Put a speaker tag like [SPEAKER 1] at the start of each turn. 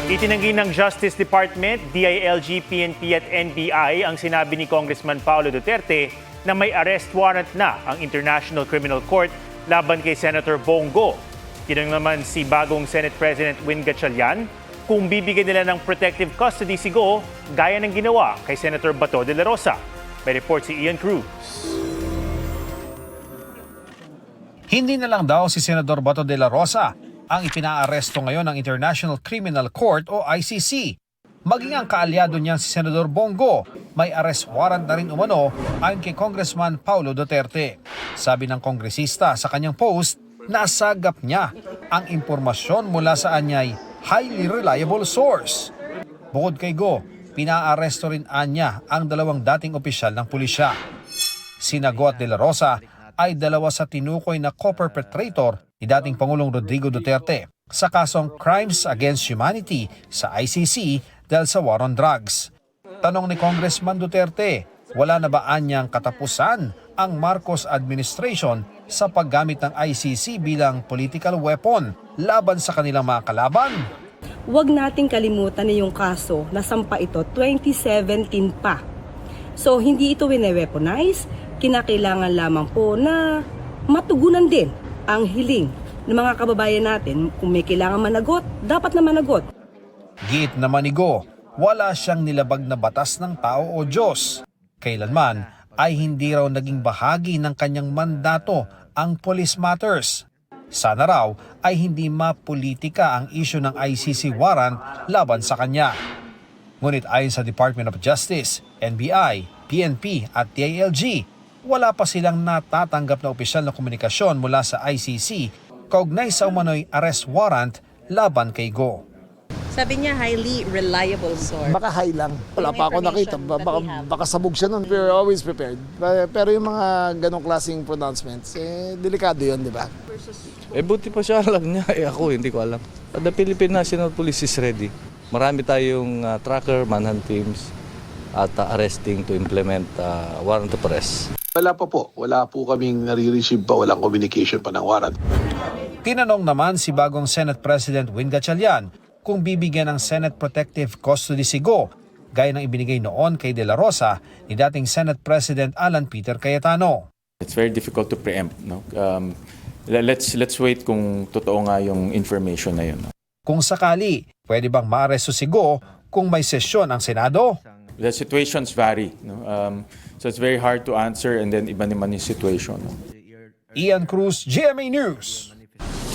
[SPEAKER 1] Itinanggi ng Justice Department, DILG, PNP at NBI ang sinabi ni Congressman Paulo Duterte na may arrest warrant na ang International Criminal Court laban kay Senator Bongo. Tinanong naman si bagong Senate President Win Gatchalian kung bibigyan nila ng protective custody si Go gaya ng ginawa kay Senator Bato de la Rosa. May report si Ian Cruz.
[SPEAKER 2] Hindi na lang daw si Senador Bato de la Rosa ang ipinaaresto ngayon ng International Criminal Court o ICC. Maging ang kaalyado niyan si Senador Bongo, may arrest warrant na rin umano ayon kay Congressman Paulo Duterte. Sabi ng kongresista sa kanyang post, nasagap niya ang impormasyon mula sa anyay highly reliable source. Bukod kay Go, pinaaresto rin anya ang dalawang dating opisyal ng pulisya. Sina Go at de la Rosa ay dalawa sa tinukoy na co-perpetrator ni dating Pangulong Rodrigo Duterte sa kasong Crimes Against Humanity sa ICC dahil sa war on drugs. Tanong ni Congressman Duterte, wala na ba anyang katapusan ang Marcos administration sa paggamit ng ICC bilang political weapon laban sa kanilang mga kalaban?
[SPEAKER 3] Huwag nating kalimutan na yung kaso na sampa ito 2017 pa. So hindi ito wine-weaponize, kinakailangan lamang po na matugunan din ang hiling ng mga kababayan natin. Kung may kailangan managot, dapat na managot.
[SPEAKER 2] Giit naman ni Go, wala siyang nilabag na batas ng tao o Diyos. Kailanman ay hindi raw naging bahagi ng kanyang mandato ang police matters. Sana raw ay hindi mapolitika ang isyu ng ICC warrant laban sa kanya. Ngunit ayon sa Department of Justice, NBI, PNP at DILG, wala pa silang natatanggap na opisyal na komunikasyon mula sa ICC kaugnay sa umano'y arrest warrant laban kay Go.
[SPEAKER 4] Sabi niya, highly reliable source.
[SPEAKER 5] Baka high lang. Wala pa ako nakita. Baka sabog siya nun. We're always prepared. Pero yung mga ganong klaseng pronouncements, delikado yun, di ba?
[SPEAKER 6] Buti pa siya alam niya. Ako, hindi ko alam. The Philippine National Police is ready. Marami tayong tracker, manhunt teams, at arresting to implement warrant of arrest.
[SPEAKER 7] Wala pa po. Wala po kaming nare-receive pa. Walang communication pa ng warrant.
[SPEAKER 2] Tinanong naman si bagong Senate President Win Gatchalian kung bibigyan ng Senate Protective Custody si Go, gaya ng ibinigay noon kay De La Rosa ni dating Senate President Alan Peter Cayetano.
[SPEAKER 8] It's very difficult to preempt. No? Let's wait kung totoo nga yung information na yun. No?
[SPEAKER 2] Kung sakali, pwede bang maaresto si Go kung may sesyon ang Senado?
[SPEAKER 8] The situations vary. No? So it's very hard to answer and then iba naman yung situation. No?
[SPEAKER 2] Ian Cruz, GMA News.